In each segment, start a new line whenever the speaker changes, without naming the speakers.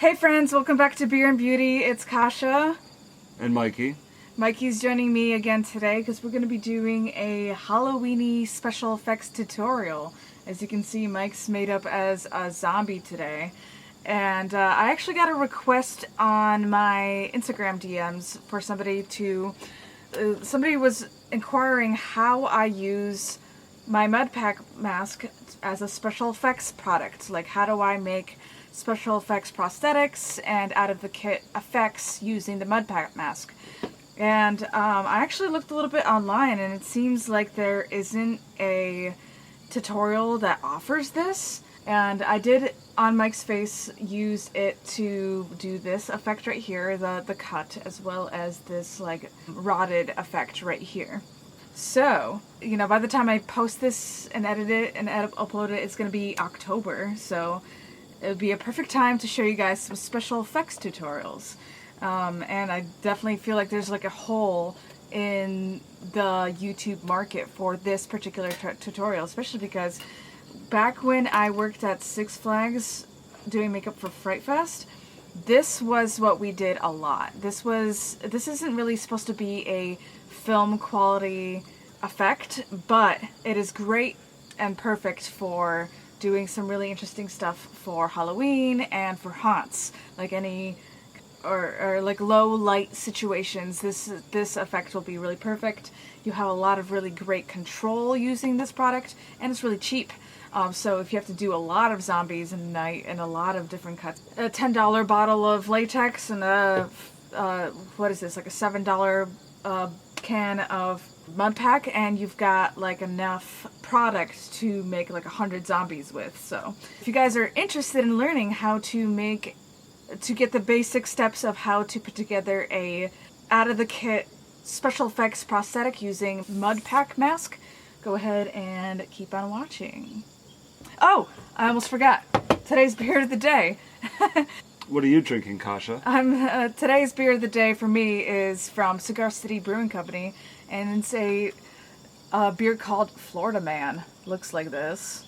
Hey friends, welcome back to Beer and Beauty. It's Kasha.
And Mikey.
Mikey's joining me again today because we're going to be doing a Halloween-y special effects tutorial. As you can see, Mike's made up as a zombie today. And I actually got a request on my Instagram DMs for somebody to... somebody was inquiring how I use my mud pack mask as a special effects product. Like, how do I make special effects prosthetics and out of the kit effects using the mud pack mask? And I actually looked a little bit online, and it seems like there isn't a tutorial that offers this. And I did, on Mike's face, use it to do this effect right here, the cut, as well as this like rotted effect right here. So, you know, by the time I post this and edit it and upload it, it's going to be October. So it would be a perfect time to show you guys some special effects tutorials. And I definitely feel like there's like a hole in the YouTube market for this particular tutorial, especially because back when I worked at Six Flags doing makeup for Fright Fest, this was what we did a lot. This isn't really supposed to be a film quality effect, but it is great and perfect for doing some really interesting stuff for Halloween and for haunts, like any or like low light situations. This effect will be really perfect. You have a lot of really great control using this product, and it's really cheap. So if you have to do a lot of zombies in the night and a lot of different cuts, a $10 bottle of latex and what is this, like a $7 can of mud pack, and you've got like enough product to make like 100 zombies with. So if you guys are interested in learning how to get the basic steps of how to put together a out of the kit special effects prosthetic using mud pack mask, go ahead and keep on watching. Oh, I almost forgot. Today's beer of the day.
What are you drinking, Kasha?
Today's beer of the day for me is from Cigar City Brewing Company, and it's a beer called Florida Man. Looks like this.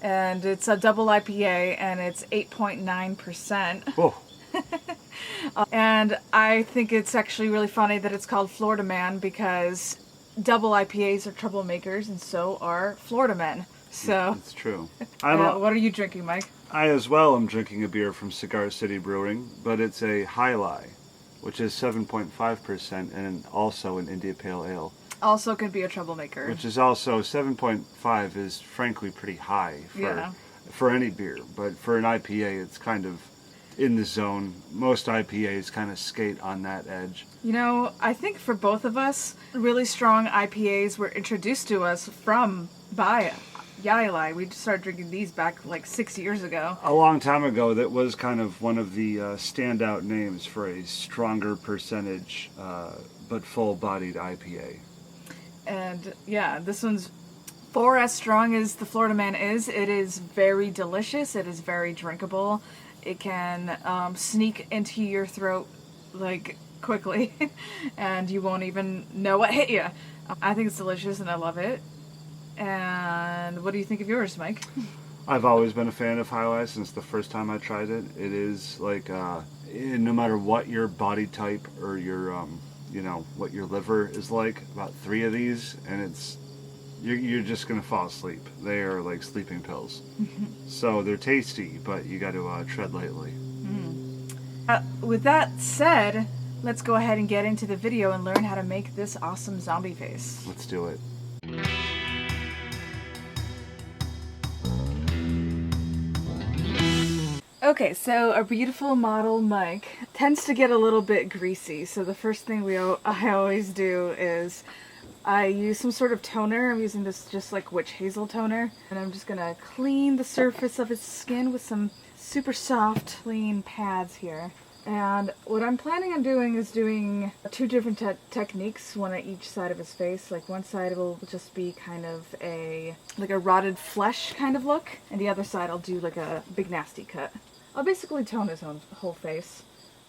And it's a double IPA, and it's 8.9%.
Whoa.
And I think it's actually really funny that it's called Florida Man, because double IPAs are troublemakers, and so are Florida men. So
it's true.
What are you drinking, Mike?
I as well am drinking a beer from Cigar City Brewing, but it's a High Lie, which is 7.5% and also an India Pale Ale.
Also could be a troublemaker.
Which is also 7.5 is frankly pretty high for any beer, but for an IPA it's kind of in the zone. Most IPAs kind of skate on that edge.
You know, I think for both of us, really strong IPAs were introduced to us by Yailai. We started drinking these back like 6 years ago.
A long time ago, that was kind of one of the standout names for a stronger percentage but full-bodied IPA.
And yeah, this one's for as strong as the Florida Man is. It is very delicious. It is very drinkable. It can sneak into your throat like quickly and you won't even know what hit you. I think it's delicious and I love it. And what do you think of yours, Mike?
I've always been a fan of High Life since the first time I tried it. It is like, no matter what your body type or your, what your liver is like, about 3 of these, and you're just going to fall asleep. They are like sleeping pills. So they're tasty, but you got to tread lightly.
With that said, let's go ahead and get into the video and learn how to make this awesome zombie face.
Let's do it.
Okay, so our beautiful model Mike tends to get a little bit greasy, so the first thing I always do is I use some sort of toner. I'm using this just like witch hazel toner, and I'm just gonna clean the surface of his skin with some super soft, clean pads here. And what I'm planning on doing is doing 2 different techniques, one on each side of his face. Like one side will just be kind of like a rotted flesh kind of look, and the other side I'll do like a big nasty cut. I'll basically tone his whole face.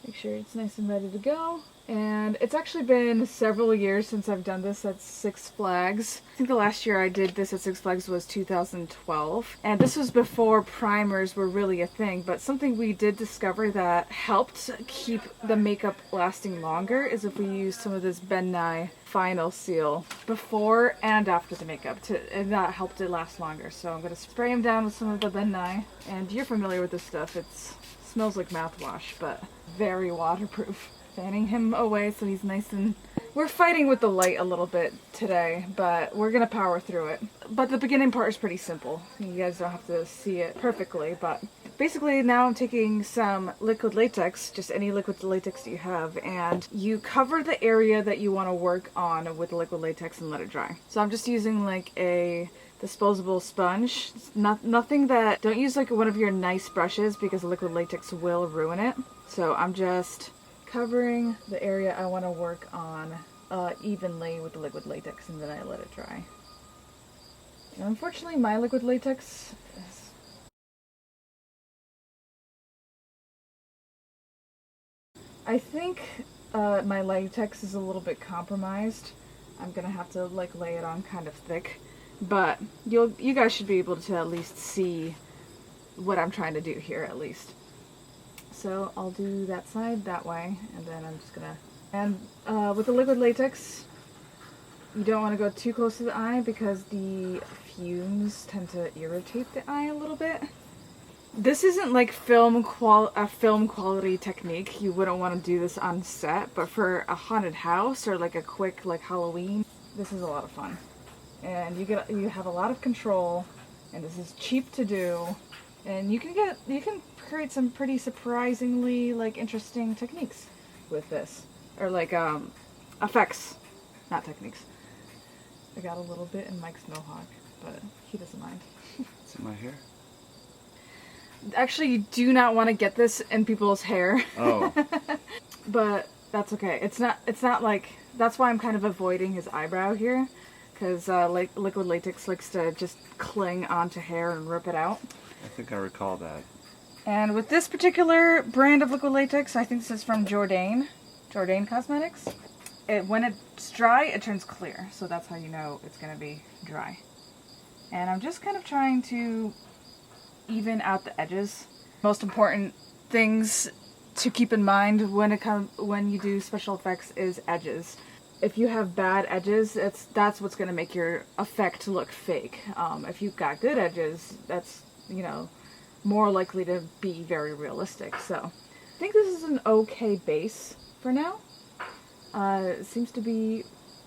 Make sure it's nice and ready to go. And it's actually been several years since I've done this at Six Flags. I think the last year I did this at Six Flags was 2012. And this was before primers were really a thing, but something we did discover that helped keep the makeup lasting longer is if we use some of this Ben Nye Final Seal before and after the makeup, and that helped it last longer. So I'm going to spray him down with some of the Ben Nye. And you're familiar with this stuff. It smells like mouthwash, but very waterproof. Fanning him away so he's nice and... We're fighting with the light a little bit today, but we're gonna power through it. But the beginning part is pretty simple. You guys don't have to see it perfectly, but basically now I'm taking some liquid latex, just any liquid latex that you have, and you cover the area that you want to work on with the liquid latex and let it dry. So I'm just using like a disposable sponge. Nothing that... Don't use like one of your nice brushes because the liquid latex will ruin it. So I'm just covering the area I want to work on evenly with the liquid latex, and then I let it dry. And unfortunately my liquid latex is... I think my latex is a little bit compromised. I'm gonna have to like lay it on kind of thick, but you guys should be able to at least see what I'm trying to do here at least. So I'll do that side that way, and then I'm just gonna... And with the liquid latex, you don't want to go too close to the eye because the fumes tend to irritate the eye a little bit. This isn't like a film quality technique. You wouldn't want to do this on set, but for a haunted house or like a quick like Halloween, this is a lot of fun. And you have a lot of control, and this is cheap to do. And you can create some pretty surprisingly like interesting techniques with this, or like effects, not techniques. I got a little bit in Mike's mohawk, but he doesn't mind.
It's in my hair.
Actually, you do not want to get this in people's hair.
Oh.
But that's okay. It's not like... That's why I'm kind of avoiding his eyebrow here, because like liquid latex likes to just cling onto hair and rip it out.
I think I recall that.
And with this particular brand of liquid latex, I think this is from Jourdain Cosmetics. When it's dry, it turns clear, so that's how you know it's going to be dry. And I'm just kind of trying to even out the edges. Most important things to keep in mind when you do special effects is edges. If you have bad edges, that's what's going to make your effect look fake. If you've got good edges, that's, you know, more likely to be very realistic. So I think this is an okay base for now. It seems to be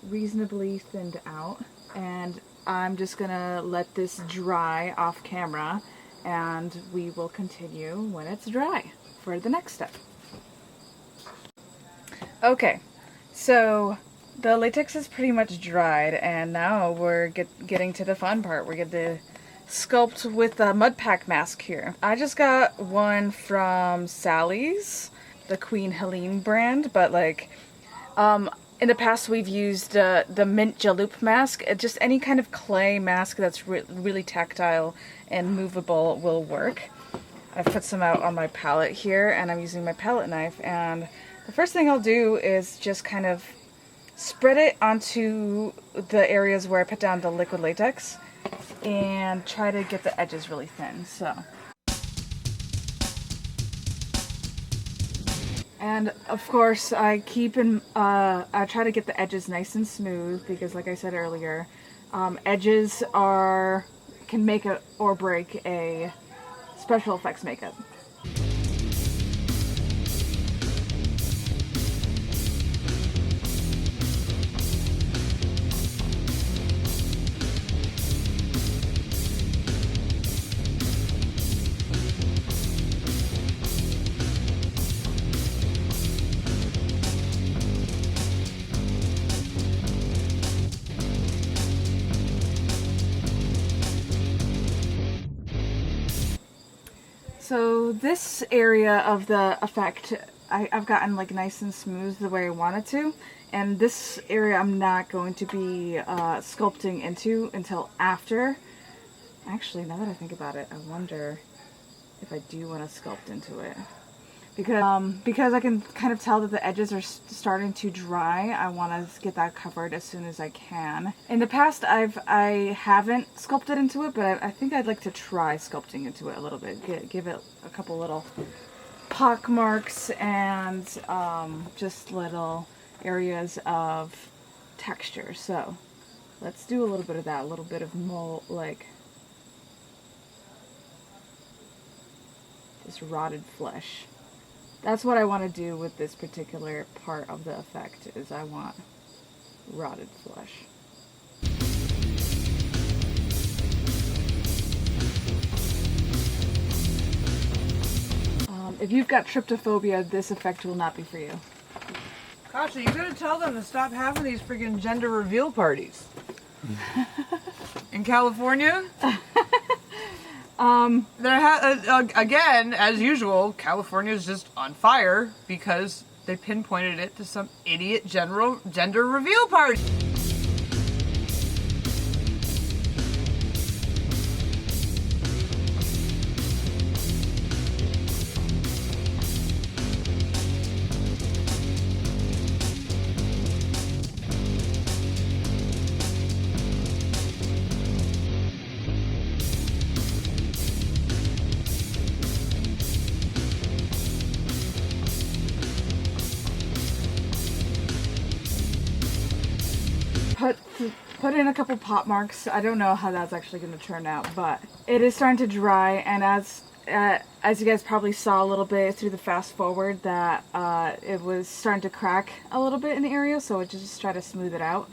reasonably thinned out, and I'm just gonna let this dry off camera, and we will continue when it's dry for the next step. Okay, so the latex is pretty much dried, and now we're getting to the fun part. We're going to sculpt with a mud pack mask here. I just got one from Sally's, the Queen Helene brand, but like in the past we've used the Mint Jaloop mask. Just any kind of clay mask that's really tactile and movable will work. I've put some out on my palette here, and I'm using my palette knife, and the first thing I'll do is just kind of spread it onto the areas where I put down the liquid latex and try to get the edges really thin. So, and of course I try to get the edges nice and smooth because, like I said earlier, edges can make or break a special effects makeup. So this area of the effect, I've gotten like nice and smooth the way I wanted to, and this area I'm not going to be sculpting into until after. Actually, now that I think about it, I wonder if I do want to sculpt into it. because I can kind of tell that the edges are starting to dry. I want to get that covered as soon as I can. In the past, I haven't sculpted into it, but I think I'd like to try sculpting into it a little bit. Give it a couple little pock marks and just little areas of texture. So let's do a little bit of that, a little bit of mold, like just rotted flesh. That's what I want to do with this particular part of the effect, is I want rotted flesh. If you've got tryptophobia, this effect will not be for you.
Gosh, are you gonna tell them to stop having these freaking gender reveal parties? In California? Again, as usual, California is just on fire because they pinpointed it to some idiot gender reveal party.
Put in a couple pop marks. I don't know how that's actually going to turn out, but it is starting to dry, and as you guys probably saw a little bit through the fast forward, that it was starting to crack a little bit in the area, so I just try to smooth it out.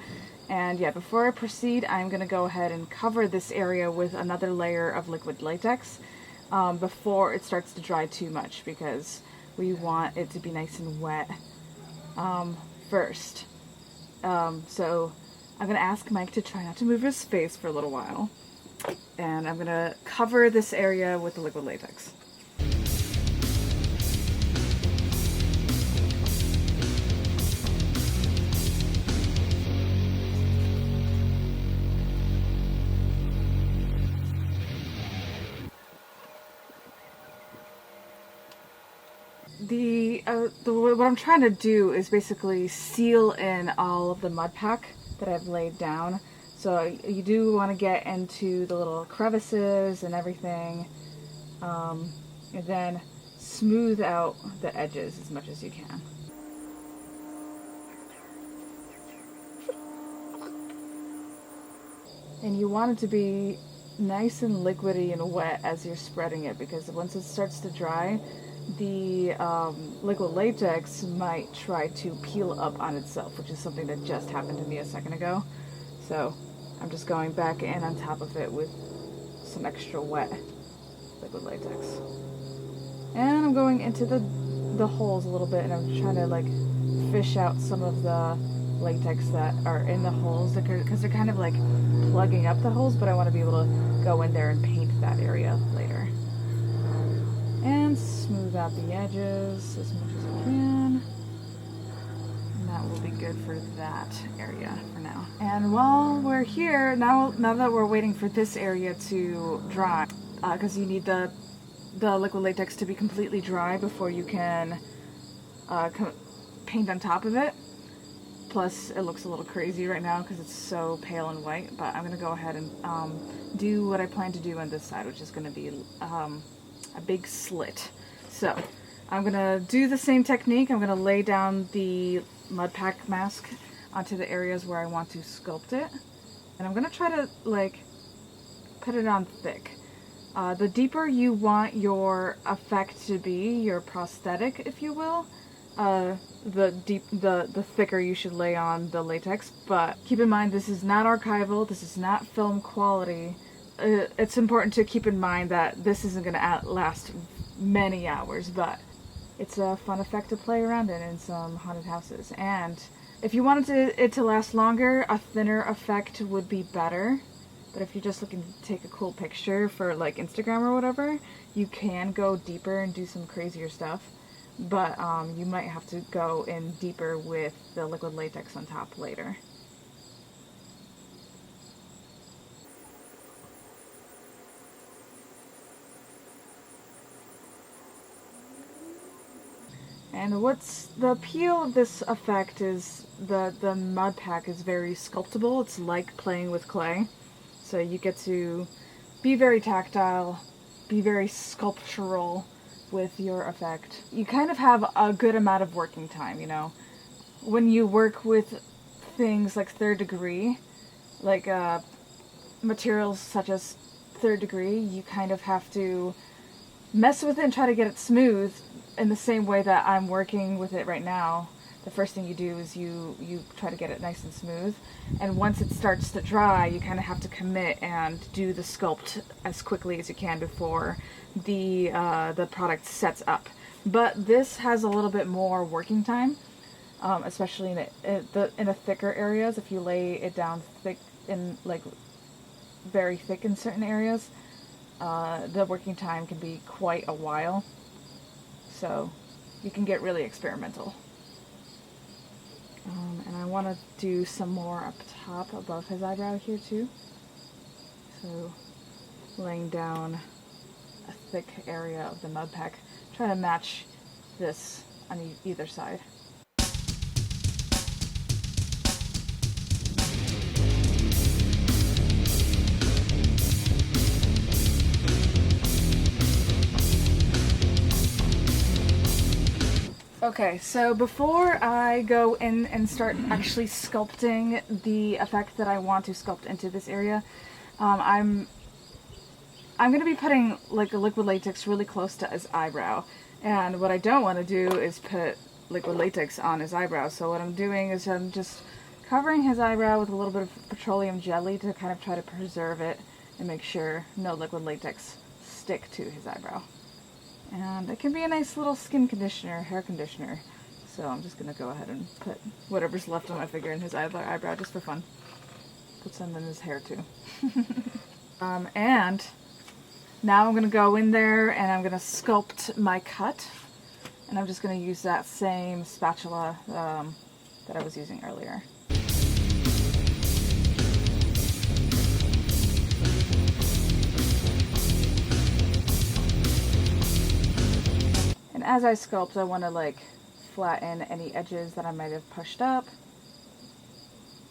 And yeah, before I proceed, I'm going to go ahead and cover this area with another layer of liquid latex before it starts to dry too much, because we want it to be nice and wet first. So I'm going to ask Mike to try not to move his face for a little while. And I'm going to cover this area with the liquid latex. What I'm trying to do is basically seal in all of the mud pack that I've laid down. So you do want to get into the little crevices and everything, and then smooth out the edges as much as you can. And you want it to be nice and liquidy and wet as you're spreading it, because once it starts to dry, the liquid latex might try to peel up on itself, which is something that just happened to me a second ago. So I'm just going back in on top of it with some extra wet liquid latex. And I'm going into the holes a little bit, and I'm trying to like fish out some of the latex that are in the holes, because they're kind of like plugging up the holes, but I want to be able to go in there and paint that area later. And smooth out the edges as much as I can. And that will be good for that area for now. And while we're here, now that we're waiting for this area to dry, because you need the liquid latex to be completely dry before you can paint on top of it. Plus, it looks a little crazy right now because it's so pale and white, but I'm going to go ahead and do what I plan to do on this side, which is going to be a big slit. So I'm going to do the same technique. I'm going to lay down the mud pack mask onto the areas where I want to sculpt it. And I'm going to try to like put it on thick. The deeper you want your effect to be, your prosthetic, if you will, the thicker you should lay on the latex. But keep in mind, this is not archival, this is not film quality. It's important to keep in mind that this isn't going to last many hours, but it's a fun effect to play around in some haunted houses. And if you wanted it to last longer, a thinner effect would be better. But if you're just looking to take a cool picture for like Instagram or whatever, you can go deeper and do some crazier stuff. But you might have to go in deeper with the liquid latex on top later. And what's the appeal of this effect is the mud pack is very sculptable. It's like playing with clay. So you get to be very tactile, be very sculptural with your effect. You kind of have a good amount of working time, you know. When you work with things like third degree, like materials such as third degree, you kind of have to mess with it and try to get it smooth in the same way that I'm working with it right now. The first thing you do is you try to get it nice and smooth, and once it starts to dry, you kind of have to commit and do the sculpt as quickly as you can before the product sets up. But this has a little bit more working time, especially in the thicker areas. If you lay it down thick in like very thick in certain areas, the working time can be quite a while. So you can get really experimental. And I want to do some more up top above his eyebrow here too. So laying down a thick area of the mud pack. Try to match this on either side. Okay, so before I go in and start actually sculpting the effect that I want to sculpt into this area, I'm going to be putting like a liquid latex really close to his eyebrow. And what I don't want to do is put liquid latex on his eyebrow. So what I'm doing is I'm just covering his eyebrow with a little bit of petroleum jelly to kind of try to preserve it and make sure no liquid latex stick to his eyebrow. And it can be a nice little skin conditioner, hair conditioner. So I'm just going to go ahead and put whatever's left on my finger in his eyebrow just for fun. Put some in his hair too. And now I'm going to go in there and I'm going to sculpt my cut. And I'm just going to use that same spatula that I was using earlier. As I sculpt, I want to like flatten any edges that I might have pushed up.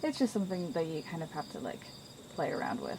It's just something that you kind of have to like play around with.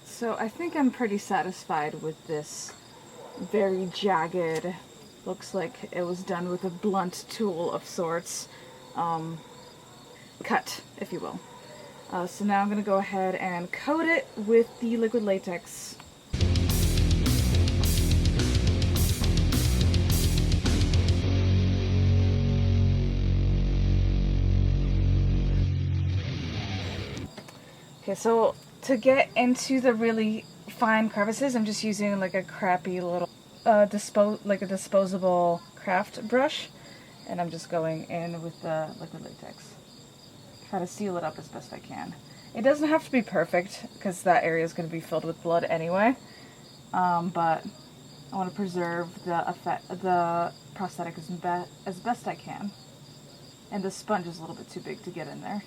So I think I'm pretty satisfied with this very jagged, looks like it was done with a blunt tool of sorts, cut, if you will. So now I'm going to go ahead and coat it with the liquid latex. Okay, so to get into the really fine crevices, I'm just using like a crappy little disposable craft brush, and I'm just going in with the liquid latex. Try to seal it up as best I can. It doesn't have to be perfect because that area is going to be filled with blood anyway, but I want to preserve the prosthetic as best I can. And the sponge is a little bit too big to get in there.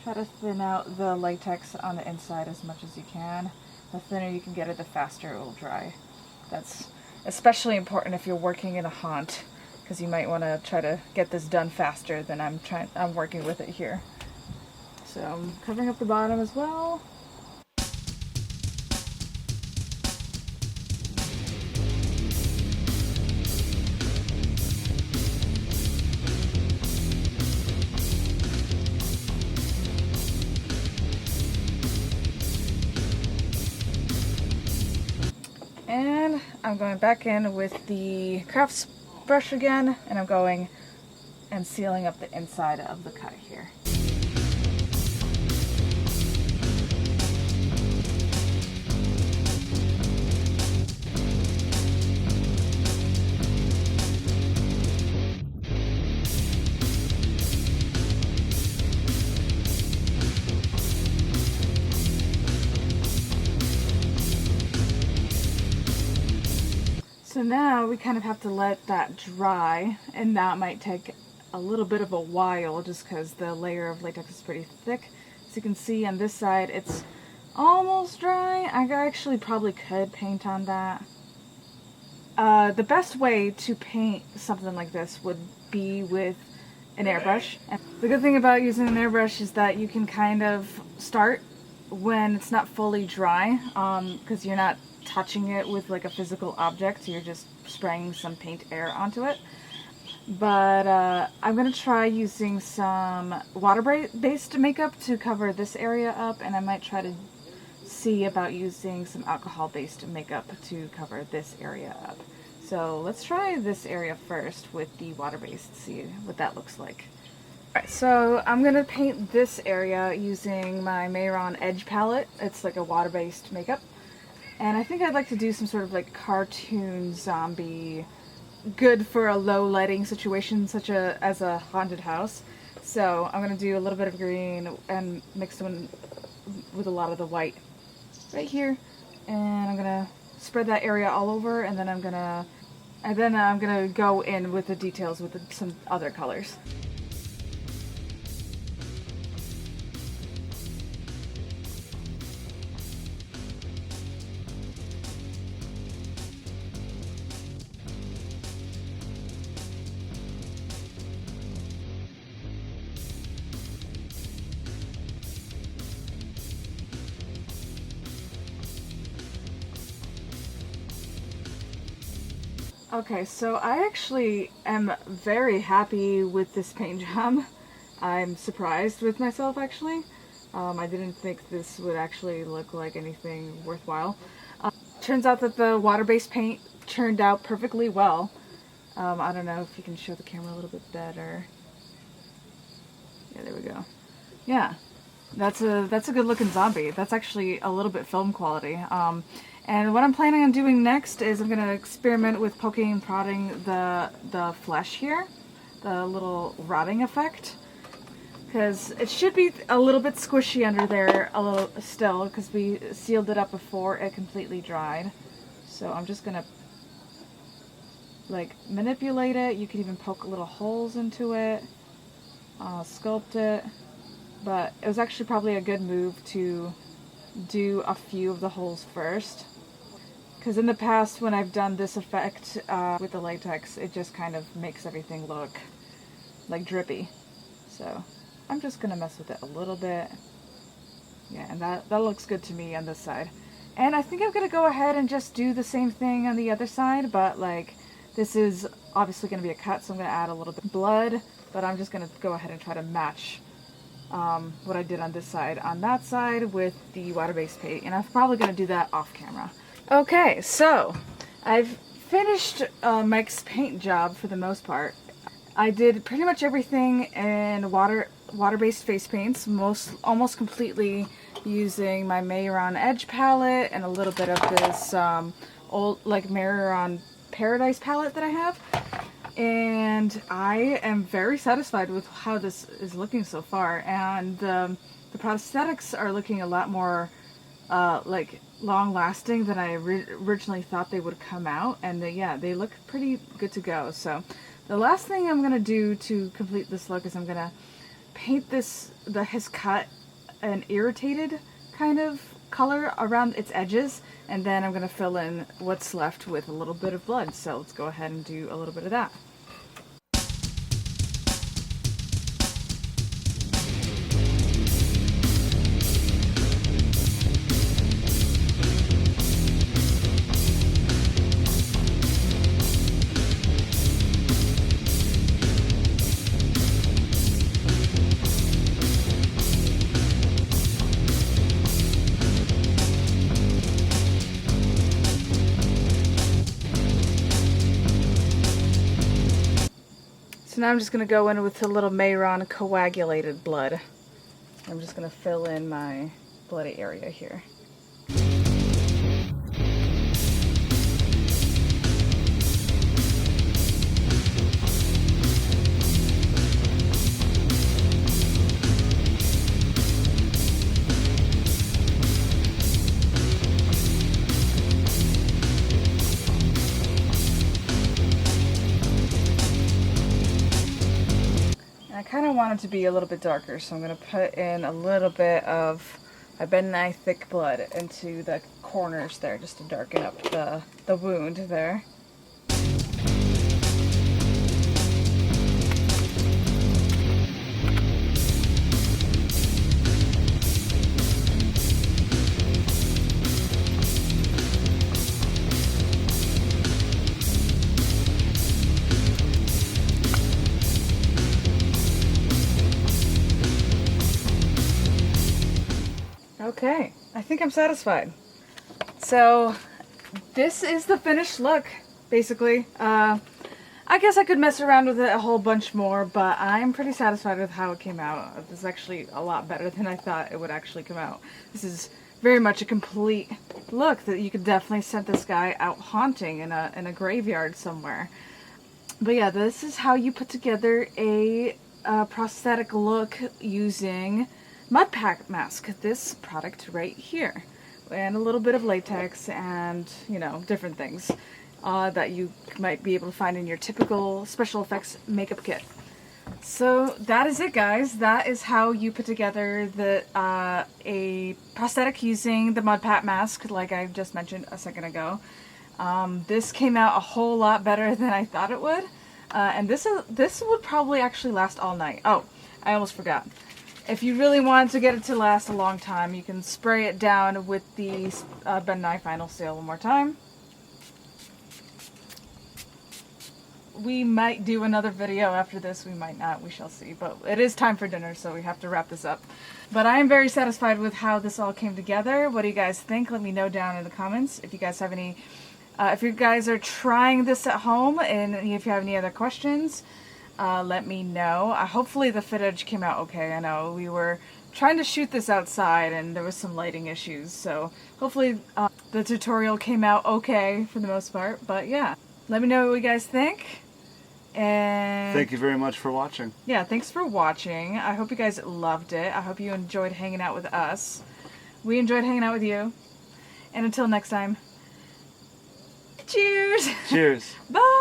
Try to thin out the latex on the inside as much as you can. The thinner you can get it, the faster it will dry. That's especially important if you're working in a haunt, because you might want to try to get this done faster than I'm working with it here. So I'm covering up the bottom as well. And I'm going back in with the crafts brush again, and I'm going and sealing up the inside of the cut here. So now we kind of have to let that dry, and that might take a little bit of a while just because the layer of latex is pretty thick. As you can see on this side, it's almost dry. I actually probably could paint on that. The best way to paint something like this would be with an airbrush. And the good thing about using an airbrush is that you can kind of start when it's not fully dry, because you're not touching it with like a physical object, you're just spraying some paint air onto it. But I'm going to try using some water-based makeup to cover this area up, and I might try to see about using some alcohol-based makeup to cover this area up. So let's try this area first with the water-based, see what that looks like. Alright, so I'm going to paint this area using my Mayron Edge palette. It's like a water-based makeup. And I think I'd like to do some sort of like cartoon zombie, good for a low lighting situation such as a haunted house. So I'm going to do a little bit of green and mix them with a lot of the white right here. And I'm going to spread that area all over, and then I'm going to go in with the details with some other colors. Okay, so I actually am very happy with this paint job. I'm surprised with myself, actually. I didn't think this would actually look like anything worthwhile. Turns out that the water-based paint turned out perfectly well. I don't know if you can show the camera a little bit better. Yeah, there we go. Yeah, that's a good looking zombie. That's actually a little bit film quality. And what I'm planning on doing next is I'm going to experiment with poking and prodding the flesh here, the little rotting effect, because it should be a little bit squishy under there a little still, because we sealed it up before it completely dried. So I'm just going to like manipulate it. You can even poke little holes into it, sculpt it, but it was actually probably a good move to do a few of the holes first. Because in the past, when I've done this effect with the latex, it just kind of makes everything look like drippy. So I'm just going to mess with it a little bit. Yeah, and that looks good to me on this side. And I think I'm going to go ahead and just do the same thing on the other side, but like this is obviously going to be a cut, so I'm going to add a little bit of blood, but I'm just going to go ahead and try to match what I did on this side on that side with the water-based paint, and I'm probably going to do that off camera. Okay, so I've finished Mike's paint job for the most part. I did pretty much everything in water-based face paints, almost completely using my Mayron Edge palette and a little bit of this old like Mayron Paradise palette that I have. And I am very satisfied with how this is looking so far, and the prosthetics are looking a lot more like long-lasting than I originally thought they would come out, and yeah, they look pretty good to go. So the last thing I'm gonna do to complete this look is I'm gonna paint his cut an irritated kind of color around its edges, and then I'm gonna fill in what's left with a little bit of blood. So let's go ahead and do a little bit of that. So now I'm just going to go in with a little Mayron coagulated blood. I'm just going to fill in my bloody area here. I kind of want it to be a little bit darker, so I'm going to put in a little bit of my bentonite thick blood into the corners there, just to darken up the wound there. Okay, I think I'm satisfied. So this is the finished look, basically. I guess I could mess around with it a whole bunch more, but I'm pretty satisfied with how it came out. This is actually a lot better than I thought it would actually come out. This is very much a complete look that you could definitely send this guy out haunting in a graveyard somewhere. But yeah, this is how you put together a prosthetic look using mud pack mask, this product right here, and a little bit of latex and, you know, different things that you might be able to find in your typical special effects makeup kit. So that is it, guys. That is how you put together a prosthetic using the mud pack mask, like I just mentioned a second ago. This came out a whole lot better than I thought it would, and this would probably actually last all night. Oh, I almost forgot. If you really want to get it to last a long time, you can spray it down with the bentonite Final Seal one more time. We might do another video after this, we might not, we shall see. But it is time for dinner, so we have to wrap this up. But I am very satisfied with how this all came together. What do you guys think? Let me know down in the comments. If you guys have any, if you guys are trying this at home, and if you have any other questions, let me know. Hopefully the footage came out okay. I know we were trying to shoot this outside and there was some lighting issues, so hopefully the tutorial came out okay for the most part. But yeah, let me know what you guys think. And
Thank you very much for watching.
yeah, thanks for watching. I hope you guys loved it. I hope you enjoyed hanging out with us. We enjoyed hanging out with you. And until next time, cheers!
Cheers.
Bye!